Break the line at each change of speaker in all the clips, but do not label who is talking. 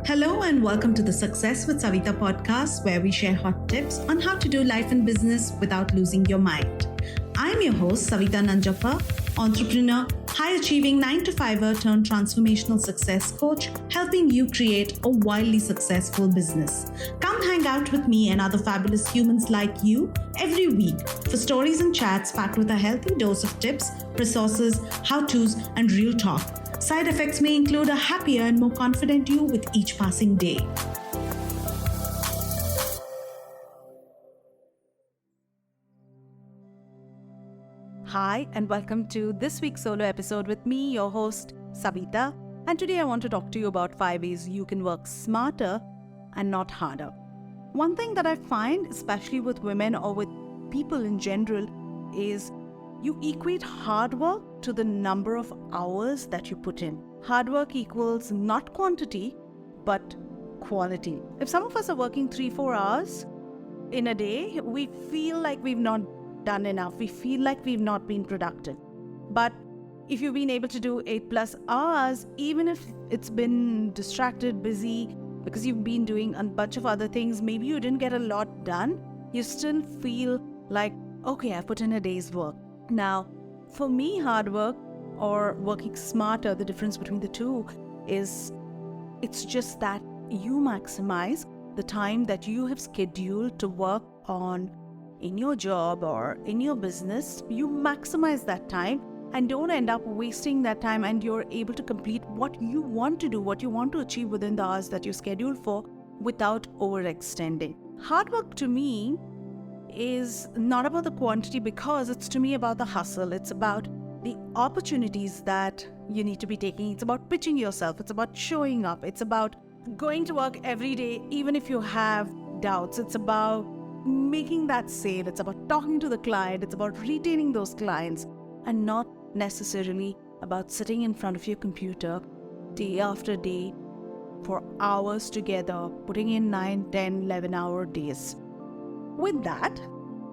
Hello and welcome to the Success with Savitha podcast, where we share hot tips on how to do life and business without losing your mind. I'm your host, Savitha Nanjappa, entrepreneur, high-achieving 9-to-5er turned transformational success coach, helping you create a wildly successful business. Come hang out with me and other fabulous humans like you every week for stories and chats packed with a healthy dose of tips, resources, how-tos, and real talk. Side effects may include a happier and more confident you with each passing day. Hi, and welcome to this week's solo episode with me, your host, Savitha. And today I want to talk to you about 5 ways you can work smarter and not harder. One thing that I find, especially with women or with people in general, is you equate hard work to the number of hours that you put in. Hard work equals not quantity, but quality. If some of us are working 3-4 hours in a day, we feel like we've not done enough. We feel like we've not been productive. But if you've been able to do 8+ hours, even if it's been distracted, busy, because you've been doing a bunch of other things, maybe you didn't get a lot done, you still feel like, okay, I put in a day's work. Now, for me, hard work or working smarter, the difference between the two is it's just that you maximize the time that you have scheduled to work on in your job or in your business. You maximize that time and don't end up wasting that time, and you're able to complete what you want to do, what you want to achieve within the hours that you scheduled for without overextending. Hard work to me is not about the quantity, because it's to me about the hustle. It's about the opportunities that you need to be taking. It's about pitching yourself. It's about showing up. It's about going to work every day, even if you have doubts. It's about making that sale. It's about talking to the client. It's about retaining those clients, and not necessarily about sitting in front of your computer day after day for hours together, putting in 9, 10, 11-hour days. With that,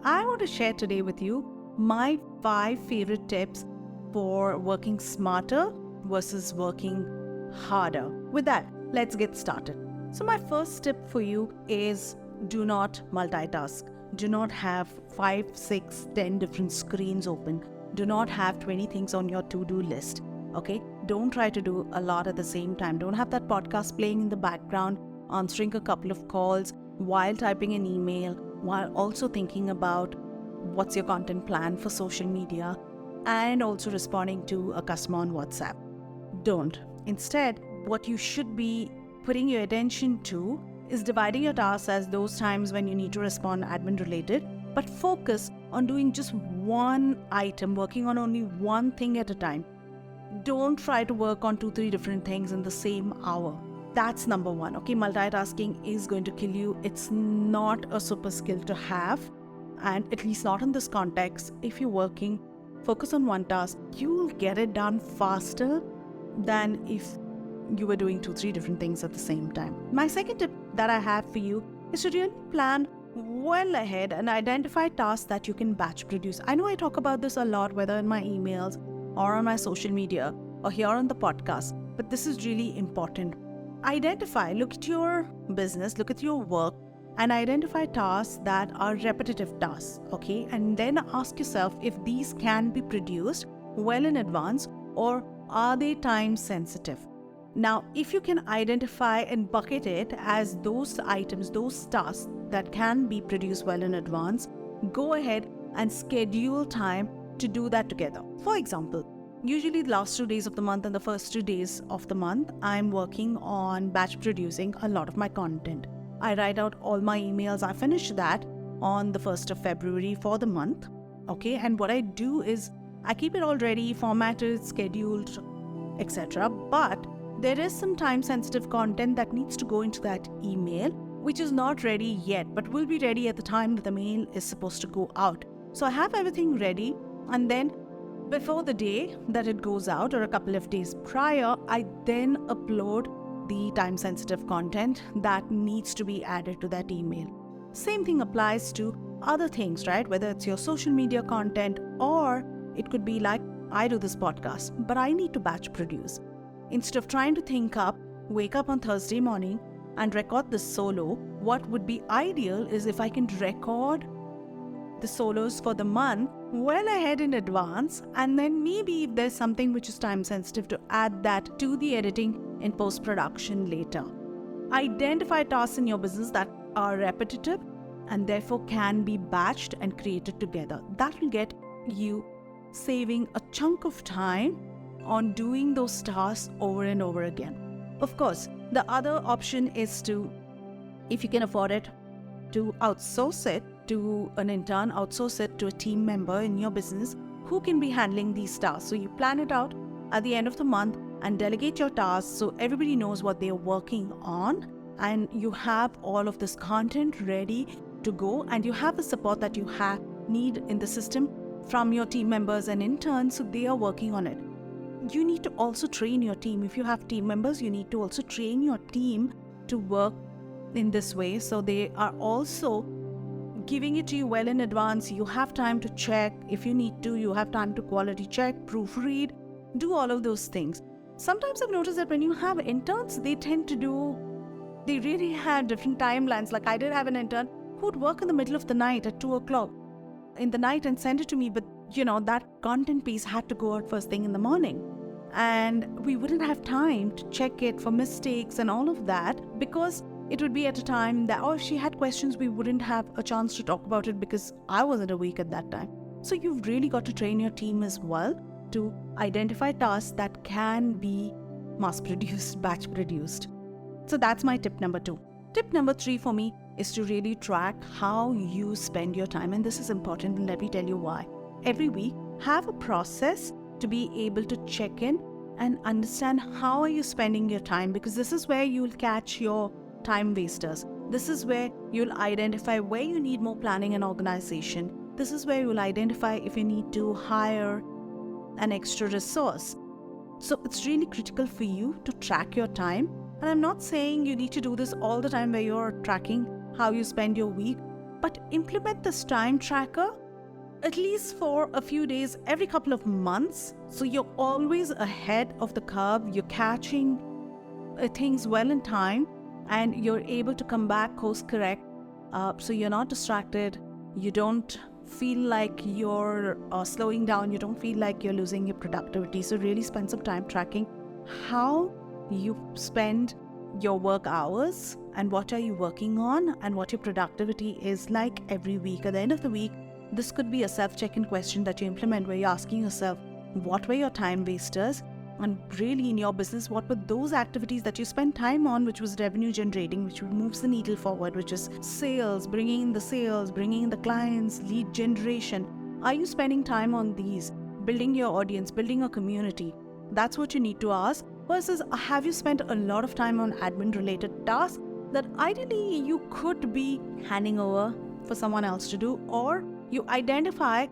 I want to share today with you my 5 favorite tips for working smarter versus working harder. With that, let's get started. So my first tip for you is do not multitask. Do not have 5, 6, 10 different screens open. Do not have 20 things on your to-do list. Okay? Don't try to do a lot at the same time. Don't have that podcast playing in the background, answering a couple of calls while typing an email, while also thinking about what's your content plan for social media and also responding to a customer on WhatsApp. Don't. Instead, what you should be putting your attention to is dividing your tasks as those times when you need to respond admin related, but focus on doing just one item, working on only one thing at a time. Don't try to work on 2-3 different things in the same hour. That's number 1. Okay, multitasking is going to kill you. It's not a super skill to have, and at least not in this context. If you're working, focus on one task. You'll get it done faster than if you were doing 2-3 different things at the same time. My second tip that I have for you is to really plan well ahead and identify tasks that you can batch produce. I know I talk about this a lot, whether in my emails or on my social media or here on the podcast, but this is really important. Identify, look at your business, look at your work, and identify tasks that are repetitive tasks, okay? And then ask yourself if these can be produced well in advance, or are they time sensitive? Now, if you can identify and bucket it as those items, those tasks that can be produced well in advance, go ahead and schedule time to do that together. For example, usually the last 2 days of the month and the first 2 days of the month, I'm working on batch producing a lot of my content. I write out all my emails. I finish that on the 1st of February for the month. Okay, and what I do is I keep it all ready, formatted, scheduled, etc. But there is some time-sensitive content that needs to go into that email, which is not ready yet, but will be ready at the time that the mail is supposed to go out. So I have everything ready, and then before the day that it goes out or a couple of days prior, I then upload the time-sensitive content that needs to be added to that email. Same thing applies to other things, right? Whether it's your social media content, or it could be like, I do this podcast, but I need to batch produce. Instead of trying to think up wake up on Thursday morning and record this solo, what would be ideal is if I can record the solos for the month well ahead in advance, and then maybe if there's something which is time sensitive, to add that to the editing in post-production later. Identify tasks in your business that are repetitive and therefore can be batched and created together. That will get you saving a chunk of time on doing those tasks over and over again. Of course, the other option is to, if you can afford it, to outsource it to an intern, outsource it to a team member in your business who can be handling these tasks. So you plan it out at the end of the month and delegate your tasks so everybody knows what they're working on, and you have all of this content ready to go, and you have the support that you need in the system from your team members and interns, so they are working on it. You need to also train your team. If you have team members, you need to also train your team to work in this way, so they are also giving it to you well in advance. You have time to check if you need to. You have time to quality check, proofread, do all of those things. Sometimes I've noticed that when you have interns, they really have different timelines. Like I did have an intern who would work in the middle of the night at 2 o'clock in the night and send it to me. But that content piece had to go out first thing in the morning. And we wouldn't have time to check it for mistakes and all of that, because it would be at a time that, if she had questions, we wouldn't have a chance to talk about it because I wasn't awake at that time. So you've really got to train your team as well to identify tasks that can be mass-produced, batch-produced. So that's my tip number 2. Tip number 3 for me is to really track how you spend your time. And this is important, and let me tell you why. Every week, have a process to be able to check in and understand how are you spending your time, because this is where you'll catch your time wasters. This is where you'll identify where you need more planning and organization. This is where you'll identify if you need to hire an extra resource. So it's really critical for you to track your time. And I'm not saying you need to do this all the time where you're tracking how you spend your week, but implement this time tracker at least for a few days every couple of months. So you're always ahead of the curve. You're catching things well in time, and you're able to come back, course correct, so you're not distracted. You don't feel like you're slowing down. You don't feel like you're losing your productivity. So really spend some time tracking how you spend your work hours and what are you working on and what your productivity is like every week. At the end of the week, this could be a self-check-in question that you implement where you're asking yourself, what were your time wasters? And really in your business, what were those activities that you spent time on which was revenue generating, which moves the needle forward, which is sales, bringing in the clients, lead generation. Are you spending time on these, building your audience, building a community? That's what you need to ask. Versus, have you spent a lot of time on admin related tasks that ideally you could be handing over for someone else to do, or you identify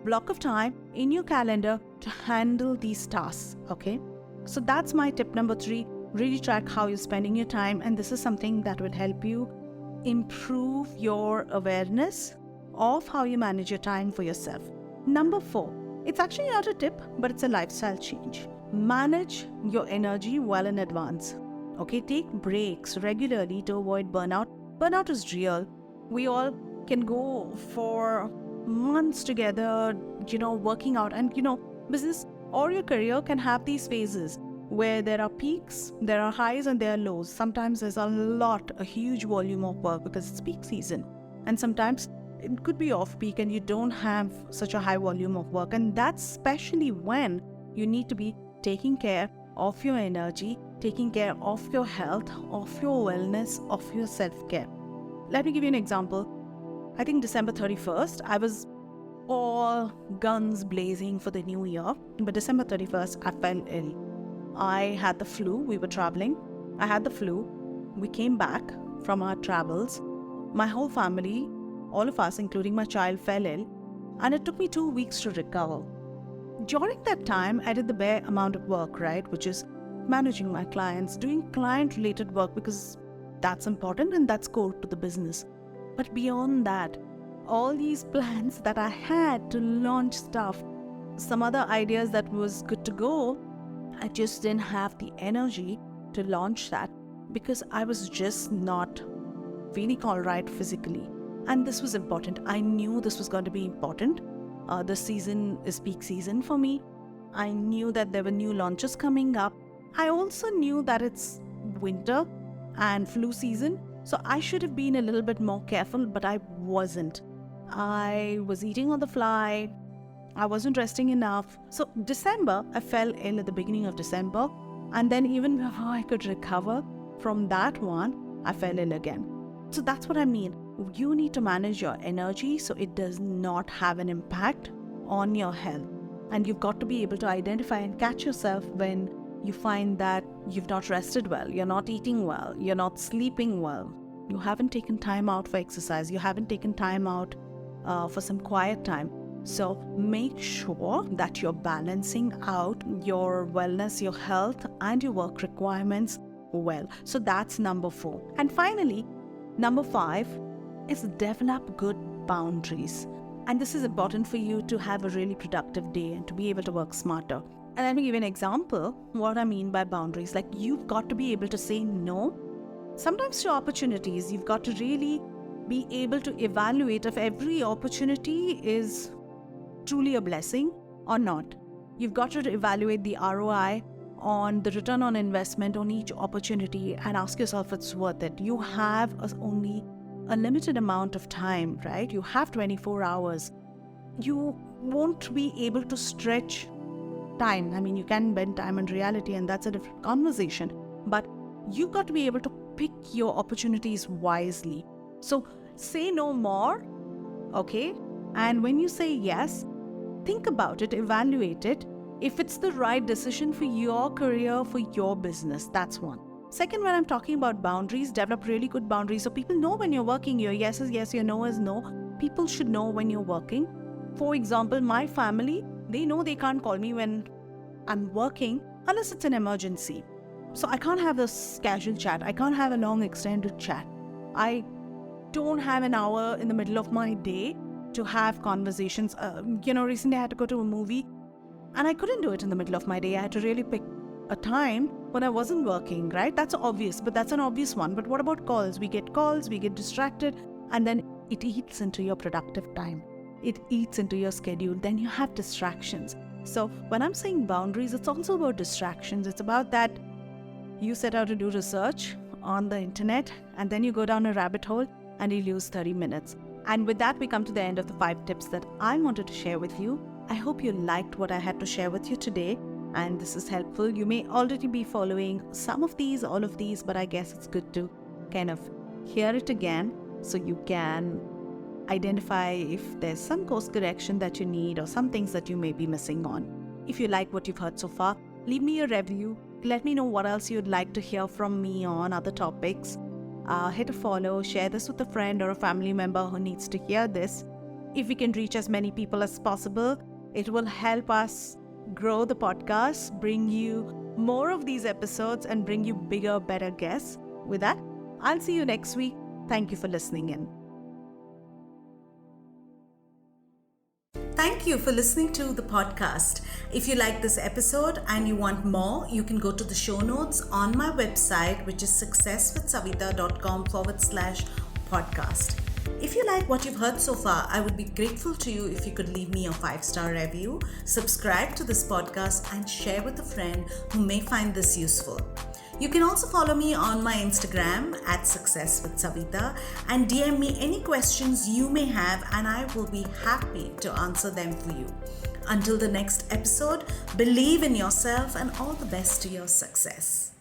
block of time in your calendar to handle these tasks. Okay, so that's my tip number 3. Really track how you're spending your time, and this is something that would help you improve your awareness of how you manage your time for yourself. Number 4, it's actually not a tip, but it's a lifestyle change. Manage your energy well in advance. Okay, take breaks regularly to avoid burnout. Burnout is real. We all can go for months together, working out, and business or your career can have these phases where there are peaks, there are highs, and there are lows. Sometimes there's a huge volume of work because it's peak season, and sometimes it could be off peak and you don't have such a high volume of work, and that's especially when you need to be taking care of your energy, taking care of your health, of your wellness, of your self-care. Let me give you an example. I think December 31st, I was all guns blazing for the new year. But December 31st, I fell ill. I had the flu. We were traveling. I had the flu. We came back from our travels. My whole family, all of us, including my child, fell ill. And it took me 2 weeks to recover. During that time, I did the bare amount of work, right? Which is managing my clients, doing client-related work because that's important and that's core to the business. But beyond that, all these plans that I had to launch stuff, some other ideas that was good to go, I just didn't have the energy to launch that because I was just not feeling all right physically. And this was important. I knew this was going to be important. The season is peak season for me. I knew that there were new launches coming up. I also knew that it's winter and flu season. So I should have been a little bit more careful, but I wasn't. I was eating on the fly. I wasn't resting enough. So December, I fell ill at the beginning of December. And then even before I could recover from that one, I fell ill again. So that's what I mean. You need to manage your energy so it does not have an impact on your health. And you've got to be able to identify and catch yourself when you find that you've not rested well, you're not eating well, you're not sleeping well, you haven't taken time out for exercise, you haven't taken time out for some quiet time. So make sure that you're balancing out your wellness, your health, and your work requirements well. So that's number 4. And finally, number 5 is develop good boundaries. And this is important for you to have a really productive day and to be able to work smarter. And let me give you an example what I mean by boundaries. Like, you've got to be able to say no. Sometimes to opportunities, you've got to really be able to evaluate if every opportunity is truly a blessing or not. You've got to evaluate the ROI on the return on investment on each opportunity and ask yourself if it's worth it. You have only a limited amount of time, right? You have 24 hours. You won't be able to stretch time. I mean, you can bend time in reality, and that's a different conversation. But you've got to be able to pick your opportunities wisely. So say no more, okay? And when you say yes, think about it, evaluate it. If it's the right decision for your career, for your business, that's one. Second, when I'm talking about boundaries, develop really good boundaries so people know when you're working. Your yes is yes, your no is no. People should know when you're working. For example, my family, they know they can't call me when I'm working unless it's an emergency. So I can't have this casual chat. I can't have a long extended chat. I don't have an hour in the middle of my day to have conversations. Recently I had to go to a movie and I couldn't do it in the middle of my day. I had to really pick a time when I wasn't working, right? That's obvious, but that's an obvious one. But what about calls? We get distracted, and then it eats into your productive time. It eats into your schedule. Then you have distractions. So when I'm saying boundaries, it's also about distractions. It's about that you set out to do research on the internet, and then you go down a rabbit hole and you lose 30 minutes. And with that, we come to the end of the 5 tips that I wanted to share with you. I hope you liked what I had to share with you today, and this is helpful. You may already be following some of these, all of these, but I guess it's good to kind of hear it again so you can identify if there's some course correction that you need or some things that you may be missing on. If you like what you've heard so far, leave me a review. Let me know what else you'd like to hear from me on other topics. Hit a follow, share this with a friend or a family member who needs to hear this. If we can reach as many people as possible, it will help us grow the podcast, bring you more of these episodes, and bring you bigger, better guests. With that, I'll see you next week. Thank you for listening in. Thank you for listening to the podcast. If you like this episode and you want more, you can go to the show notes on my website, which is successwithsavitha.com/podcast. If you like what you've heard so far, I would be grateful to you if you could leave me a 5-star review, subscribe to this podcast, and share with a friend who may find this useful. You can also follow me on my Instagram @successwithsavitha and DM me any questions you may have, and I will be happy to answer them for you. Until the next episode, believe in yourself and all the best to your success.